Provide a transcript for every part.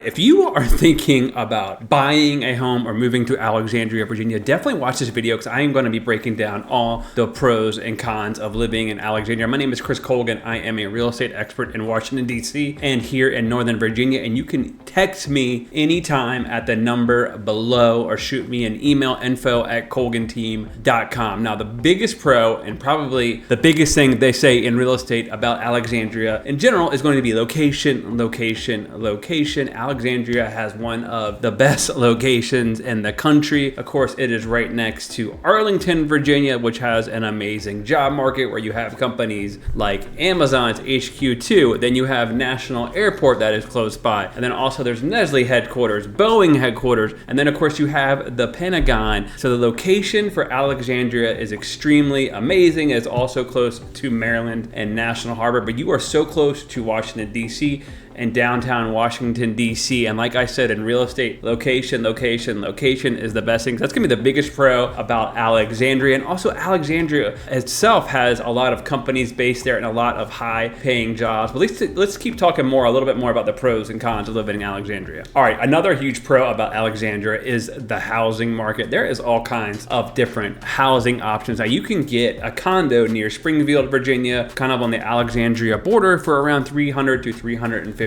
If you are thinking about buying a home or moving to Alexandria, Virginia, definitely watch this video because I am going to be breaking down all the pros and cons of living in Alexandria. My name is Chris Colgan. I am a real estate expert in Washington, D.C. and here in Northern Virginia. And you can text me anytime at the number below or shoot me an email, info@colganteam.com. Now, the biggest pro and probably the biggest thing they say in real estate about Alexandria in general is going to be location, location, location. Alexandria has one of the best locations in the country. Of course, it is right next to Arlington, Virginia, which has an amazing job market where you have companies like Amazon's HQ2. Then you have National Airport that is close by. And then also there's Nestle headquarters, Boeing headquarters. And then of course you have the Pentagon. So the location for Alexandria is extremely amazing. It's also close to Maryland and National Harbor, but you are so close to Washington, D.C. and downtown Washington, D.C. And like I said, in real estate, location, location, location is the best thing. That's gonna be the biggest pro about Alexandria. And also Alexandria itself has a lot of companies based there and a lot of high paying jobs. But let's keep talking a little bit more about the pros and cons of living in Alexandria. All right, another huge pro about Alexandria is the housing market. There is all kinds of different housing options. Now you can get a condo near Springfield, Virginia, kind of on the Alexandria border for around $300,000 to $350,000,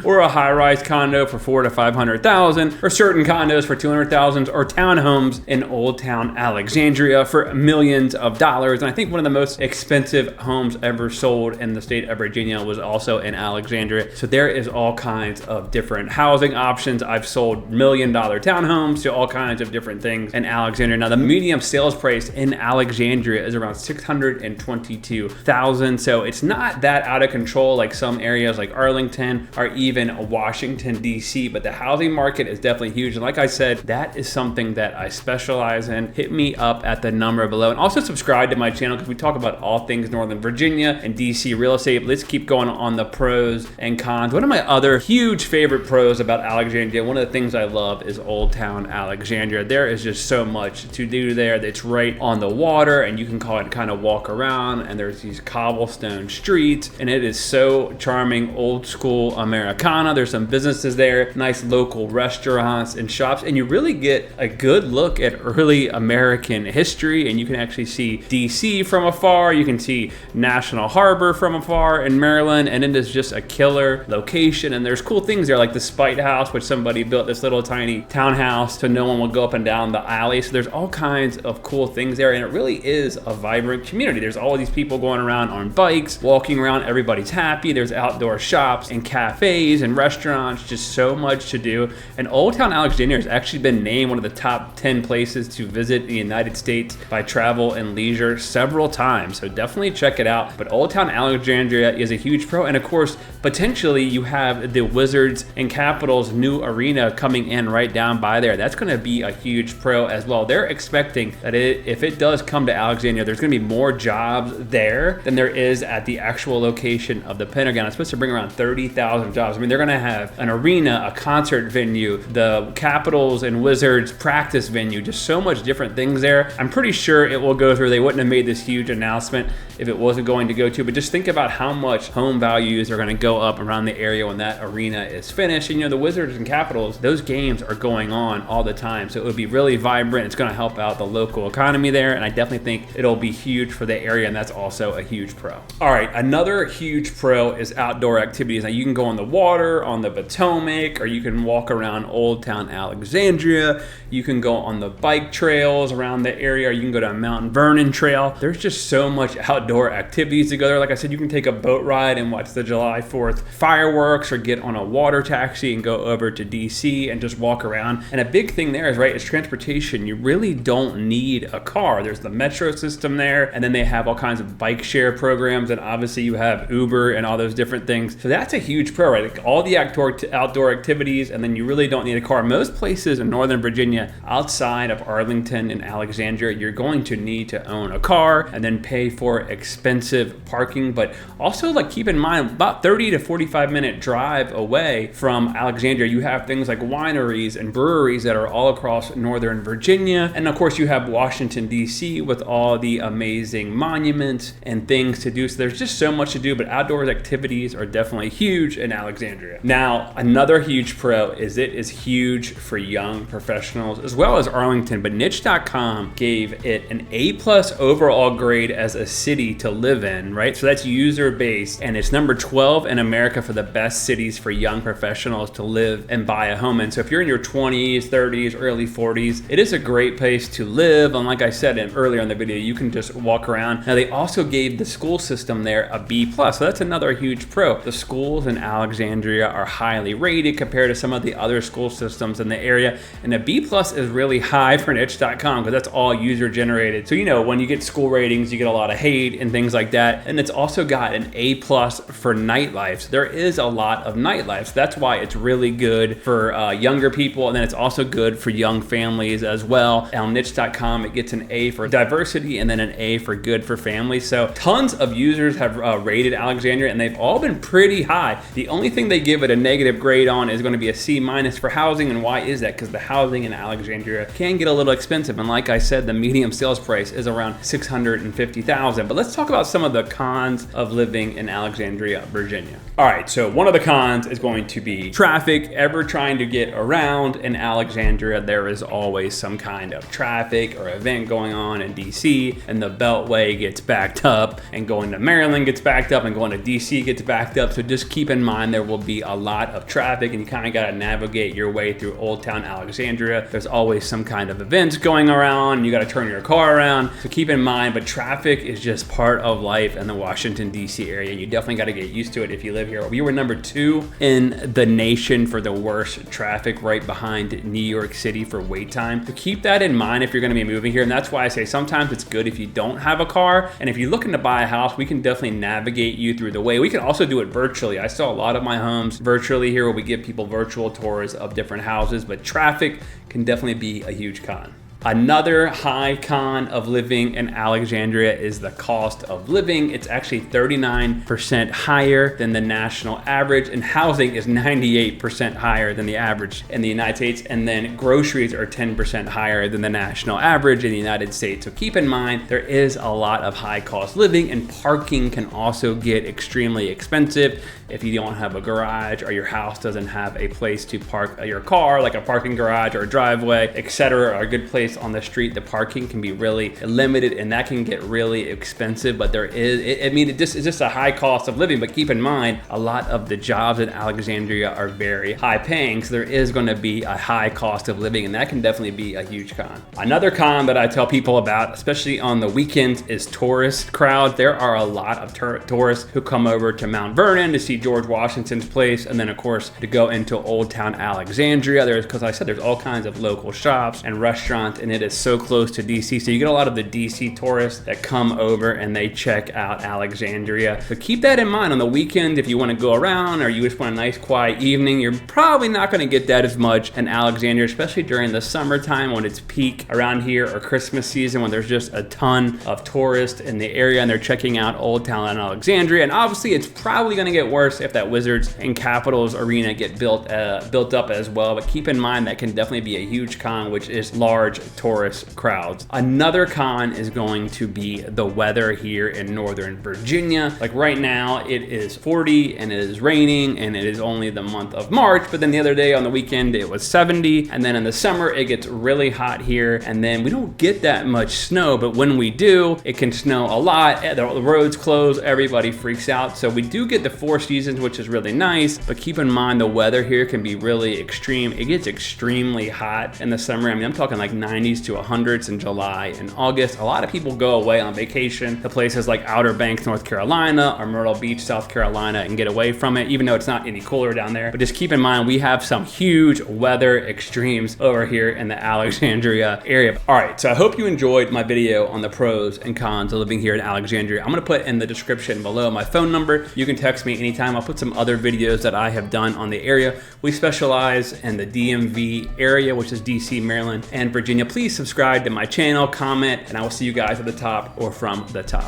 or a high-rise condo for $400,000 to $500,000, or certain condos for $200,000, or townhomes in Old Town Alexandria for millions of dollars. And I think one of the most expensive homes ever sold in the state of Virginia was also in Alexandria. So there is all kinds of different housing options. I've sold $1 million townhomes to all kinds of different things in Alexandria. Now the median sales price in Alexandria is around $622,000. So it's not that out of control like some areas like Arlington or even Washington, D.C., but the housing market is definitely huge. And like I said, that is something that I specialize in. Hit me up at the number below and also subscribe to my channel because we talk about all things Northern Virginia and D.C. real estate. Let's keep going on the pros and cons. One of my other huge favorite pros about Alexandria, one of the things I love is Old Town Alexandria. There is just so much to do there. It's right on the water and you can kind of walk around, and there's these cobblestone streets and it is so charming, old school Americana. There's some businesses there, nice local restaurants and shops, and you really get a good look at early American history. And you can actually see DC from afar, you can see National Harbor from afar in Maryland, and it is just a killer location. And there's cool things there like the Spite House, which somebody built this little tiny townhouse so no one will go up and down the alley. So there's all kinds of cool things there, and it really is a vibrant community. There's all these people going around on bikes, walking around, everybody's happy. There's outdoor shops and cafes and restaurants, just so much to do. And Old Town Alexandria has actually been named one of the top 10 places to visit in the United States by Travel and Leisure several times. So definitely check it out. But Old Town Alexandria is a huge pro. And of course, potentially you have the Wizards and Capitals new arena coming in right down by there. That's going to be a huge pro as well. They're expecting that if it does come to Alexandria, there's going to be more jobs there than there is at the actual location of the Pentagon. It's supposed to bring around 30,000 jobs. I mean, they're going to have an arena, a concert venue, the Capitals and Wizards practice venue, just so much different things there. I'm pretty sure it will go through. They wouldn't have made this huge announcement if it wasn't going to go to, but just think about how much home values are going to go up around the area when that arena is finished. And you know, the Wizards and Capitals, those games are going on all the time. So it would be really vibrant. It's going to help out the local economy there. And I definitely think it'll be huge for the area. And that's also a huge pro. All right. Another huge pro is outdoor activities. Now you can go on the water, on the Potomac, or you can walk around Old Town Alexandria. You can go on the bike trails around the area, or you can go to Mount Vernon Trail. There's just so much outdoor activities to go there. Like I said, you can take a boat ride and watch the July 4th fireworks, or get on a water taxi and go over to DC and just walk around. And a big thing there is, right, is transportation. You really don't need a car. There's the metro system there, and then they have all kinds of bike share programs, and obviously you have Uber and all those different things. So that's a huge pro, right? Like all the outdoor activities, and then you really don't need a car. Most places in Northern Virginia outside of Arlington and Alexandria, you're going to need to own a car and then pay for expensive parking. But also, like, keep in mind, about 30 to 45 minute drive away from Alexandria, you have things like wineries and breweries that are all across Northern Virginia. And of course, you have Washington, D.C. with all the amazing monuments and things to do. So there's just so much to do, but outdoors activities are definitely huge in Alexandria. Now, another huge pro is it is huge for young professionals as well as Arlington, but niche.com gave it an A+ overall grade as a city to live in, right? So that's user based, and it's number 12 in America for the best cities for young professionals to live and buy a home in. So if you're in your 20s, 30s, early 40s, it is a great place to live. And like I said earlier in the video, you can just walk around. Now, they also gave the school system there a B+, so that's another huge pro. The schools in Alexandria are highly rated compared to some of the other school systems in the area, and a B+ is really high for niche.com because that's all user generated. So, you know, when you get school ratings, you get a lot of hate and things like that. And it's also got an A+ for nightlife. So there is a lot of nightlife. So that's why it's really good for younger people, and then it's also good for young families as well. On niche.com, it gets an A for diversity and then an A for good for families. So tons of users have rated Alexandria, and they've all been pretty high. The only thing they give it a negative grade on is going to be a C- for housing. And why is that? Because the housing in Alexandria can get a little expensive, and like I said, the median sales price is around $650,000. But let's talk about some of the cons of living in Alexandria, Virginia. All right, so one of the cons is going to be traffic. Ever trying to get around in Alexandria, there is always some kind of traffic or event going on in DC, and the Beltway gets backed up, and going to Maryland gets backed up, and going to DC gets backed up. So just keep in mind there will be a lot of traffic, and you kind of got to navigate your way through Old Town Alexandria. There's always some kind of events going around, and you got to turn your car around. So keep in mind, but traffic is just part of life in the Washington, DC area. You definitely got to get used to it if you live here. We were number 2 in the nation for the worst traffic, right behind New York City for wait time. So keep that in mind if you're going to be moving here. And that's why I say sometimes it's good if you don't have a car. And if you're looking to buy a house, we can definitely navigate you through the way. We can also do it virtually. I saw a lot of my homes virtually here where we give people virtual tours of different houses, but traffic can definitely be a huge con. Another high con of living in Alexandria is the cost of living. It's actually 39% higher than the national average, and housing is 98% higher than the average in the United States, and then groceries are 10% higher than the national average in the United States. So keep in mind, there is a lot of high cost living, and parking can also get extremely expensive if you don't have a garage or your house doesn't have a place to park your car, like a parking garage or a driveway, etc., or a good place on the street. The parking can be really limited, and that can get really expensive. But there is, it's just a high cost of living. But keep in mind, a lot of the jobs in Alexandria are very high paying, so there is going to be a high cost of living, and that can definitely be a huge con. Another con that I tell people about, especially on the weekends, is tourist crowds. There are a lot of tourists who come over to Mount Vernon to see George Washington's place, and then of course to go into Old Town Alexandria. Because I said there's all kinds of local shops and restaurants, and it is so close to DC. So you get a lot of the DC tourists that come over and they check out Alexandria. So keep that in mind on the weekend. If you want to go around or you just want a nice quiet evening, you're probably not going to get that as much in Alexandria, especially during the summertime when it's peak around here, or Christmas season when there's just a ton of tourists in the area and they're checking out Old Town Alexandria. And obviously it's probably going to get worse if that Wizards and Capitals arena get built up as well. But keep in mind that can definitely be a huge con, which is large tourist crowds. Another con is going to be the weather here in Northern Virginia. Like right now it is 40 and it is raining, and it is only the month of March, but then the other day on the weekend it was 70, and then in the summer it gets really hot here, and then we don't get that much snow, but when we do, it can snow a lot. The roads close, everybody freaks out. So we do get the 4 seasons, which is really nice, but keep in mind the weather here can be really extreme. It gets extremely hot in the summer. I mean, I'm talking like 90s to 100s in July and August. A lot of people go away on vacation to places like Outer Banks, North Carolina, or Myrtle Beach, South Carolina, and get away from it, even though it's not any cooler down there. But just keep in mind, we have some huge weather extremes over here in the Alexandria area. All right, so I hope you enjoyed my video on the pros and cons of living here in Alexandria. I'm gonna put in the description below my phone number. You can text me anytime. I'll put some other videos that I have done on the area. We specialize in the DMV area, which is DC, Maryland, and Virginia. Please subscribe to my channel, comment, and I will see you guys at the top or from the top.